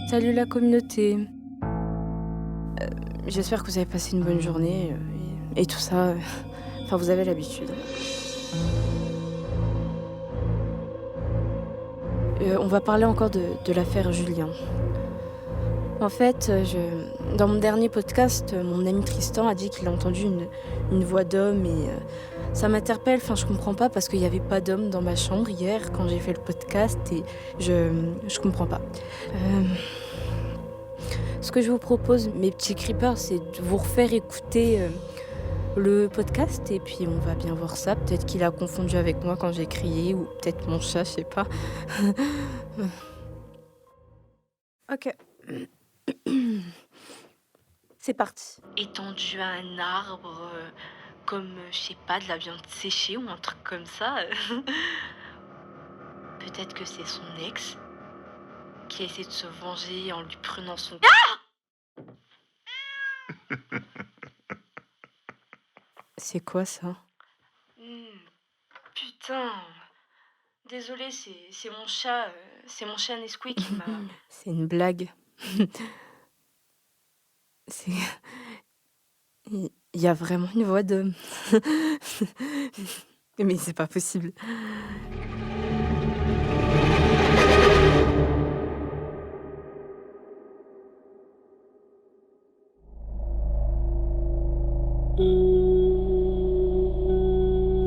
Salut la communauté. J'espère que vous avez passé une bonne journée et tout ça. Enfin, vous avez l'habitude. On va parler encore de l'affaire Julien. En fait, dans mon dernier podcast, mon ami Tristan a dit qu'il a entendu une voix d'homme et ça m'interpelle. Enfin, je comprends pas parce qu'il n'y avait pas d'homme dans ma chambre hier quand j'ai fait le podcast et je comprends pas. Ce que je vous propose, mes petits creepers, c'est de vous refaire écouter le podcast et puis on va bien voir ça. Peut-être qu'il a confondu avec moi quand j'ai crié ou peut-être mon chat, je sais pas. Ok. C'est parti. Étendu à un arbre, comme, je sais pas, de la viande séchée ou un truc comme ça. Peut-être que c'est son ex qui essaie de se venger en lui prenant son... C'est quoi ça? Putain. Désolée, c'est mon chat Nesquik qui m'a... C'est une blague. C'est... Il y a vraiment une voix d'homme. Mais c'est pas possible.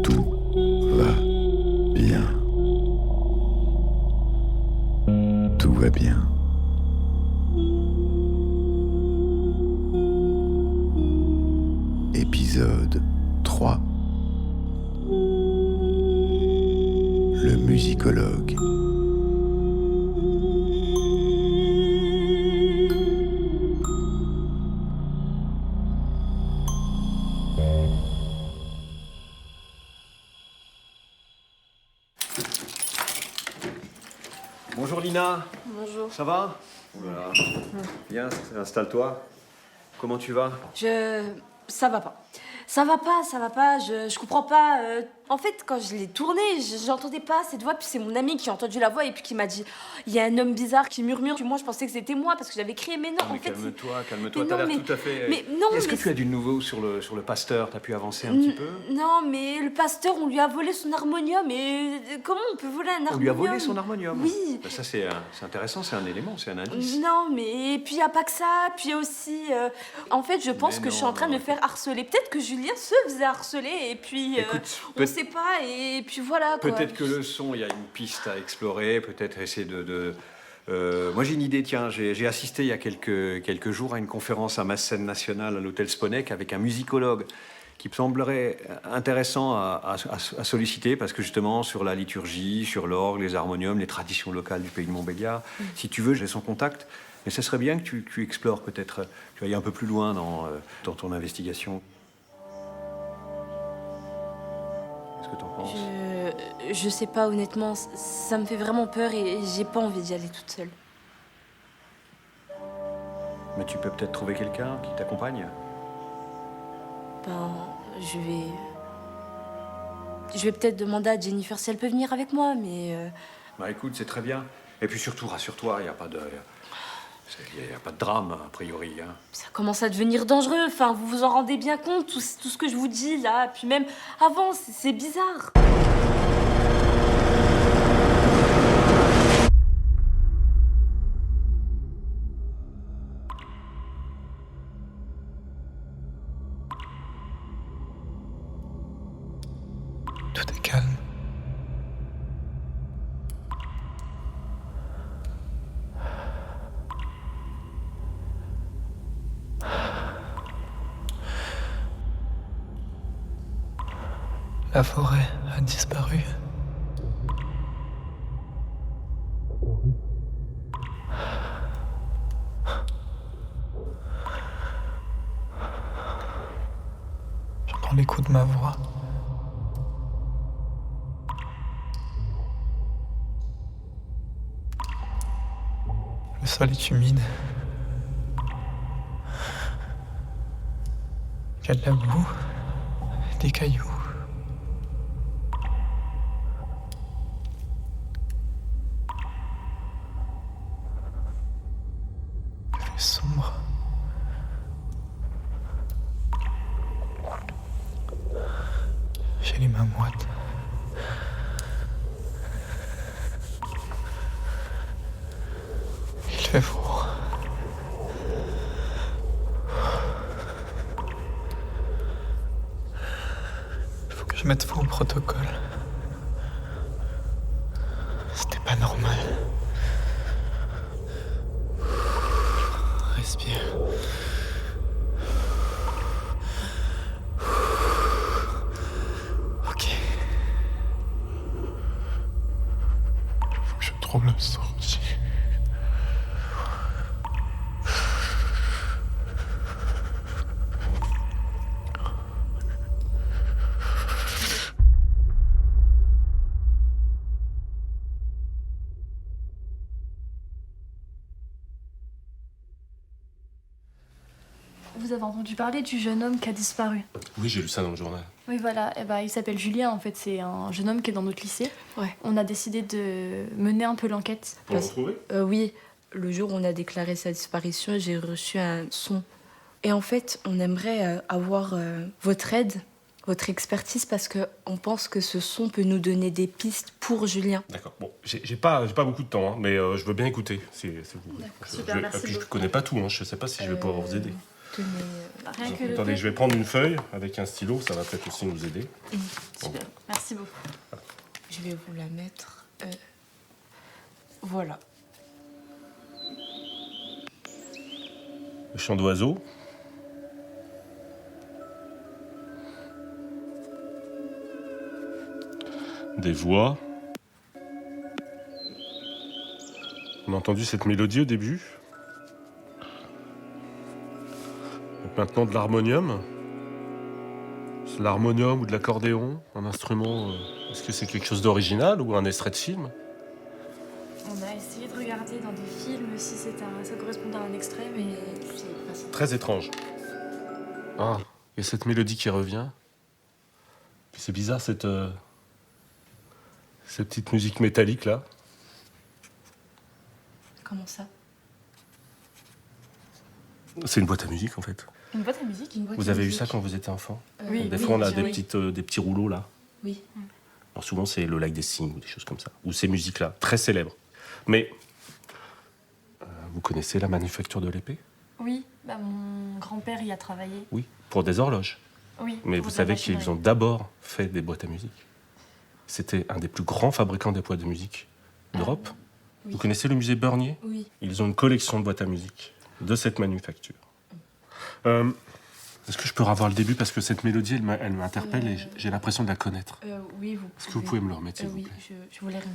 Tout va bien. Tout va bien. Épisode 3. Le musicologue. Bonjour Lina, Bonjour. ça va? Voilà. Viens, installe-toi. Comment tu vas? Ça va pas. Ça va pas, je comprends pas. En fait, quand je l'ai tourné, j'entendais pas cette voix, puis c'est mon ami qui a entendu la voix et puis qui m'a dit « Il y a un homme bizarre qui murmure ». Puis moi, je pensais que c'était moi parce que j'avais crié, mais non, Mais en fait... calme-toi, Mais t'as non, l'air mais- tout à fait... mais non, Est-ce que mais tu as du nouveau sur le pasteur? T'as pu avancer un petit peu? Non, mais le pasteur, on lui a volé son harmonium. Et comment on peut voler un harmonium? On lui a volé son harmonium? Oui. Ben ça c'est intéressant, c'est un élément, c'est un indice. Non, mais puis il n'y a pas que ça. Puis aussi, en fait, je pense Mais que je suis en train de non, me faire harceler. Peut-être que Julien se faisait harceler et puis Écoute, on sait pas. Et puis voilà, quoi. peut-être que le son, il y a une piste à explorer, peut-être essayer moi j'ai une idée, tiens, j'ai assisté il y a quelques jours à une conférence à Masse-Scène Nationale à l'hôtel Sponek avec un musicologue qui me semblerait intéressant à solliciter parce que justement sur la liturgie, sur l'orgue, les harmoniums, les traditions locales du pays de Montbéliard, si tu veux, j'ai son contact. Mais ce serait bien que tu explores peut-être, tu ailles un peu plus loin dans ton investigation. Qu'est-ce que t'en penses? Je sais pas, honnêtement, ça me fait vraiment peur et j'ai pas envie d'y aller toute seule. Mais tu peux peut-être trouver quelqu'un qui t'accompagne. Ben, je vais peut-être demander à Jennifer si elle peut venir avec moi, mais... Bah écoute, c'est très bien. Et puis surtout, rassure-toi, il n'y a pas de drame, a priori. Hein. Ça commence à devenir dangereux, enfin, vous vous en rendez bien compte, tout ce que je vous dis, là. Puis même avant, c'est bizarre. Tout est calme. La forêt a disparu. J'entends l'écho de ma voix. Le sol est humide. Il y a de la boue, des cailloux. est sombre. J'ai les mains moites. Il fait froid. Il faut que je mette fin au protocole. C'était pas normal. Respire. Ok. Faut que je trouve la sortie. Vous avez entendu parler du jeune homme qui a disparu? Oui, j'ai lu ça dans le journal. Oui, voilà. Il s'appelle Julien, en fait. C'est un jeune homme qui est dans notre lycée. Ouais. On a décidé de mener un peu l'enquête. Pour le retrouver? Oui, le jour où on a déclaré sa disparition, j'ai reçu un son. Et en fait, on aimerait avoir votre aide, votre expertise, parce qu'on pense que ce son peut nous donner des pistes pour Julien. D'accord. Bon, j'ai pas beaucoup de temps, hein, mais je veux bien écouter. Si vous voulez. Super, merci puis je beaucoup. connais pas tout, hein, je sais pas si je vais pouvoir vous aider. Tenez, Rien que le Attendez, fait. je vais prendre une feuille avec un stylo, ça va peut-être aussi nous aider. Super. Merci beaucoup. je vais vous la mettre. Voilà. Le chant d'oiseaux. Des voix. On a entendu cette mélodie au début. Et maintenant de l'harmonium. C'est de l'harmonium ou de l'accordéon, un instrument. Est-ce que c'est quelque chose d'original ou un extrait de film? On a essayé de regarder dans des films si ça correspondait à un extrait, mais c'est pas ça. Très étrange. Ah, il y a cette mélodie qui revient. Puis c'est bizarre cette petite musique métallique là. Comment ça? C'est une boîte à musique en fait. Une boîte à musique? Vous avez eu ça quand vous étiez enfant? Oui. Des fois on a oui. des petits rouleaux là. Oui. Alors souvent c'est le lac des cygnes ou des choses comme ça. Ou ces musiques là, très célèbres. Mais vous connaissez la manufacture de l'épée? Oui, mon grand-père y a travaillé. Oui, pour des horloges. Oui. Mais pour vous de la savez machinerie. qu'ils ont d'abord fait des boîtes à musique. C'était un des plus grands fabricants des boîtes de musique d'Europe. Oui. Vous connaissez le musée Bernier? Oui. Ils ont une collection de boîtes à musique de cette manufacture. Est-ce que je peux revoir le début parce que cette mélodie, elle m'interpelle et j'ai l'impression de la connaître. Oui, vous Est-ce que vous pouvez me le remettre, s'il vous oui, plaît? je vous les remets.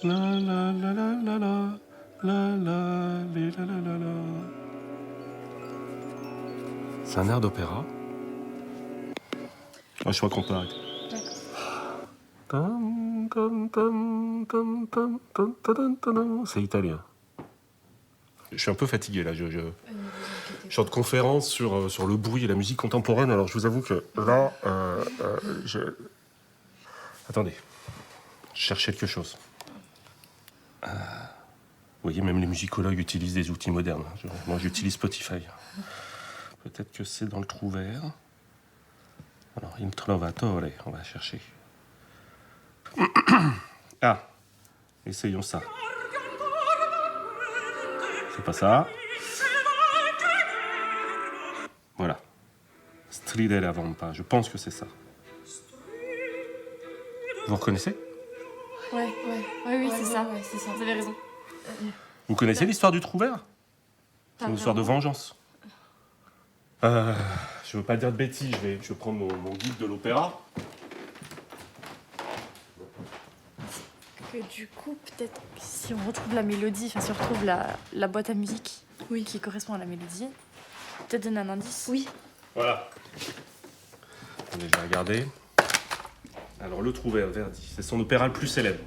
La la la la la la la la li, la la la la. C'est un air d'opéra. Ah, je crois qu'on peut arrêter. C'est italien. Je suis un peu fatigué là. Je suis en conférence sur le bruit et la musique contemporaine. Alors je vous avoue que là, attendez, je cherche quelque chose. Vous voyez, même les musicologues utilisent des outils modernes. Moi, j'utilise Spotify. Peut-être que c'est dans le trou vert. Alors, il trovatore, on va chercher. Ah, essayons ça. C'est pas ça. Voilà. Stridere la vampa, je pense que c'est ça. Vous reconnaissez? Oui, c'est ça. Ouais, c'est ça. Vous avez raison. Vous connaissez l'histoire du trou vert? C'est une histoire de vengeance. Je veux pas dire de bêtises, je vais prendre mon guide de l'opéra. Que du coup, peut-être que si on retrouve la mélodie, si on retrouve la boîte à musique qui correspond à la mélodie, peut-être donner un indice. Oui. Voilà. Attendez, je vais regarder. Alors, le trou vert, Verdi, c'est son opéra le plus célèbre.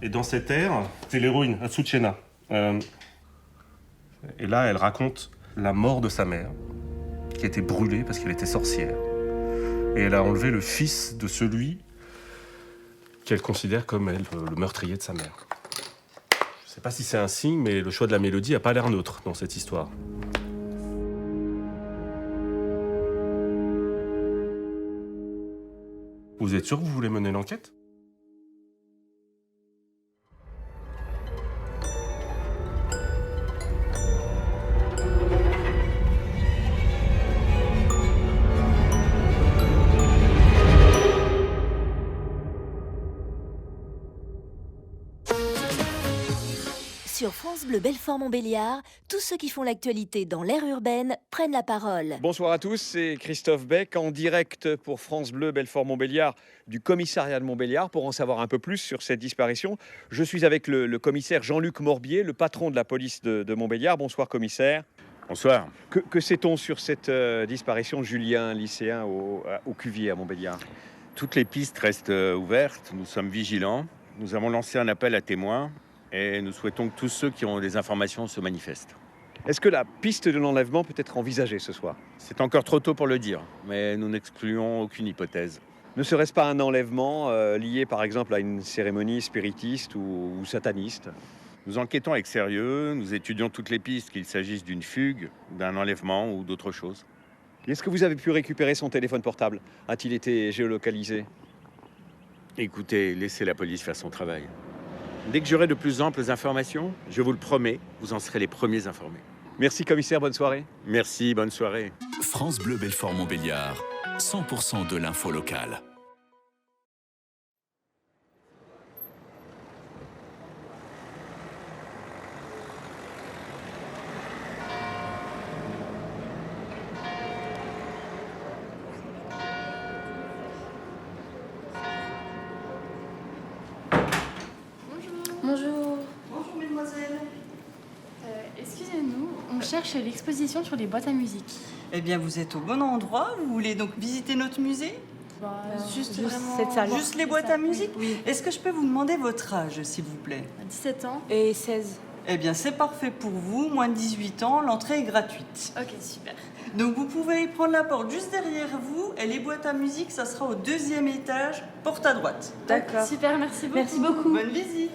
Et dans cet air, c'est l'héroïne, Azucena. Je Et là, elle raconte la mort de sa mère, qui a été brûlée parce qu'elle était sorcière. Et elle a enlevé le fils de celui qu'elle considère comme le meurtrier de sa mère. Je ne sais pas si c'est un signe, mais le choix de la mélodie n'a pas l'air neutre dans cette histoire. Vous êtes sûr que vous voulez mener l'enquête ? Sur France Bleu Belfort-Montbéliard, tous ceux qui font l'actualité dans l'aire urbaine prennent la parole. Bonsoir à tous, c'est Christophe Beck en direct pour France Bleu Belfort-Montbéliard du commissariat de Montbéliard pour en savoir un peu plus sur cette disparition. Je suis avec le commissaire Jean-Luc Morbier, le patron de la police de Montbéliard. Bonsoir commissaire. Bonsoir. Que sait-on sur cette disparition de Julien, lycéen au Cuvier à Montbéliard? Toutes les pistes restent ouvertes, nous sommes vigilants. Nous avons lancé un appel à témoins et nous souhaitons que tous ceux qui ont des informations se manifestent. Est-ce que la piste de l'enlèvement peut être envisagée ce soir? C'est encore trop tôt pour le dire, mais nous n'excluons aucune hypothèse. Ne serait-ce pas un enlèvement lié par exemple à une cérémonie spiritiste ou sataniste? Nous enquêtons avec sérieux, nous étudions toutes les pistes, qu'il s'agisse d'une fugue, d'un enlèvement ou d'autre chose. Est-ce que vous avez pu récupérer son téléphone portable? A-t-il été géolocalisé? Écoutez, laissez la police faire son travail. Dès que j'aurai de plus amples informations, je vous le promets, vous en serez les premiers informés. Merci commissaire, bonne soirée. Merci, bonne soirée. France Bleu Belfort-Montbéliard, 100% de l'info locale. Bonjour. Bonjour mesdemoiselles. Excusez-nous, on cherche l'exposition sur les boîtes à musique. Eh bien vous êtes au bon endroit, vous voulez donc visiter notre musée? Juste juste vraiment... cette salle. Juste les boîtes à musique? Oui. Est-ce que je peux vous demander votre âge s'il vous plaît? 17 ans. Et 16. Eh bien c'est parfait pour vous, moins de 18 ans, l'entrée est gratuite. Ok, super. Donc vous pouvez prendre la porte juste derrière vous et les boîtes à musique ça sera au 2e étage, porte à droite. D'accord. Super, merci beaucoup. Merci beaucoup. Bonne visite.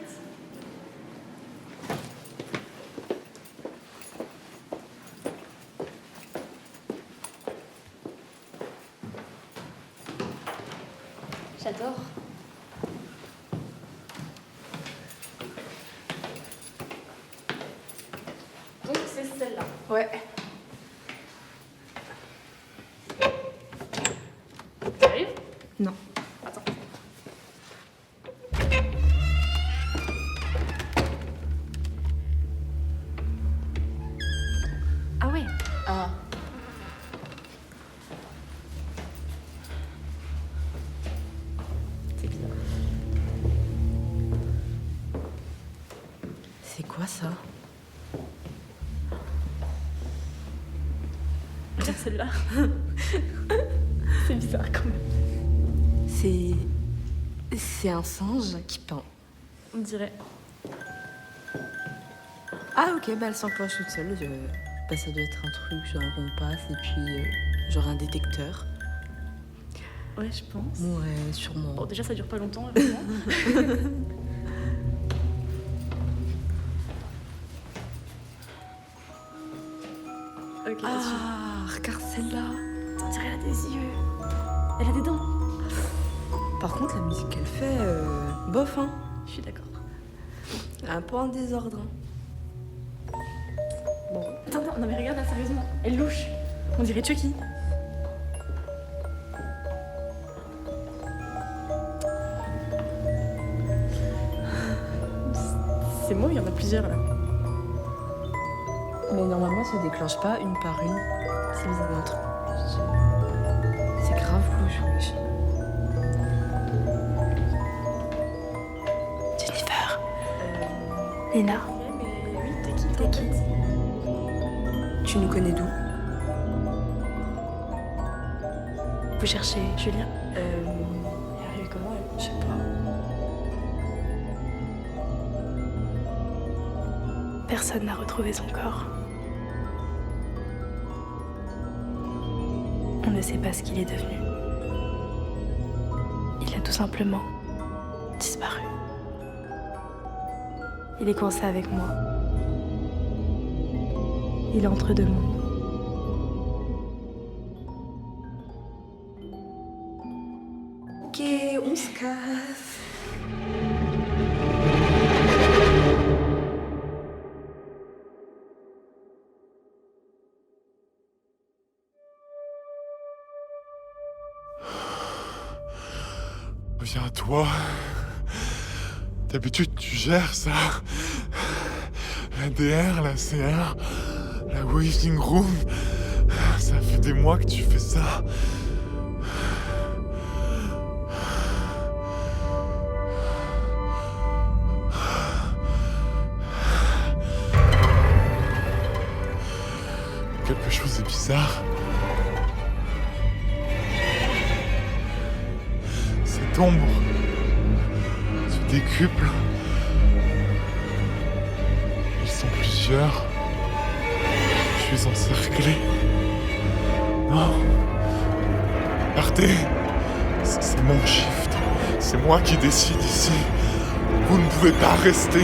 J'adore. Donc c'est celle-là. Ouais. T'arrives? Non. Attends. Ah ouais. Ah. C'est bizarre. C'est quoi ça? Regarde celle-là. C'est bizarre quand même. C'est un singe qui peint. On dirait. Ah ok, bah elle s'enclenche toute seule. Bah, ça doit être un truc genre on passe et puis genre un détecteur. Ouais, je pense. Ouais, sûrement. Bon, déjà ça dure pas longtemps, évidemment. Ok, Ah, regarde celle-là. on dirait elle a des yeux. Elle a des dents. Par contre, la musique qu'elle fait, bof, hein. Je suis d'accord. Un peu en désordre. Hein. Bon. Attends, non mais regarde là, sérieusement. Elle louche. On dirait Chucky. C'est moi, il y en a plusieurs là. Mais normalement, ça déclenche pas une par une. C'est bizarre, un truc. C'est grave louche, wesh. Jennifer. Léna. Mais oui, t'es qui? Tu nous connais d'où? Vous cherchez Julien? Elle est arrivée comment elle? Je sais pas. Personne n'a retrouvé son corps. ne sait pas ce qu'il est devenu. Il a tout simplement disparu. Il est coincé avec moi. Il est entre deux mondes. Ok, on se casse. Viens à toi. D'habitude, tu gères ça. La DR, la CR, la waiting room. Ça fait des mois que tu fais ça. Quelque chose est bizarre. Cette ombre se décuple. Ils sont plusieurs. Je suis encerclé. Non. Partez. C'est mon shift. C'est moi qui décide ici. Vous ne pouvez pas rester.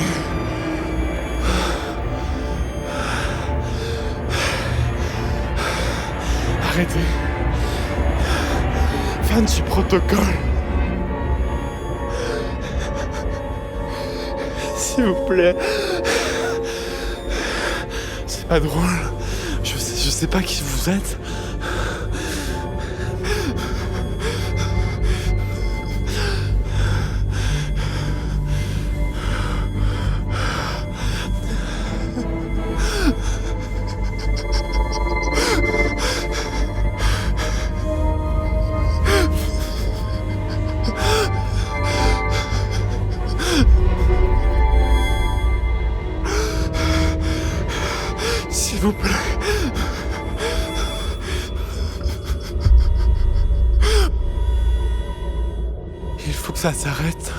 Arrêtez. Fin du protocole. S'il vous plaît. C'est pas drôle. Je sais pas qui vous êtes. S'il vous plaît. Il faut que ça s'arrête.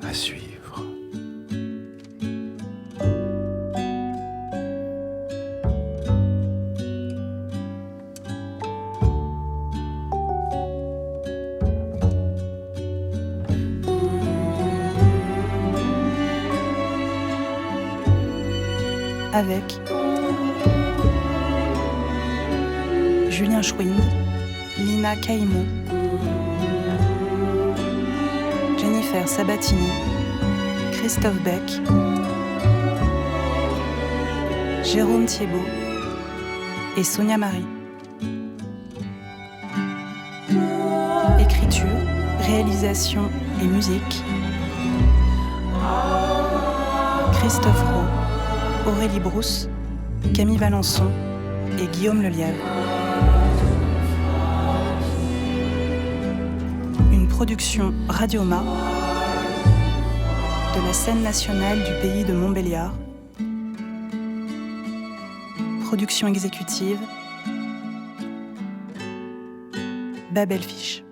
À suivre. Avec Julien Schwinn, Lina Caïmon, Jennifer Sabatini, Christophe Beck, Jérôme Thiebaud et Sonia Marie. Écriture, réalisation et musique, Christophe Rowe, Aurélie Brousse, Camille Valençon et Guillaume Lelièvre. Une production Radioma de la scène nationale du pays de Montbéliard. Production exécutive Babel Fish.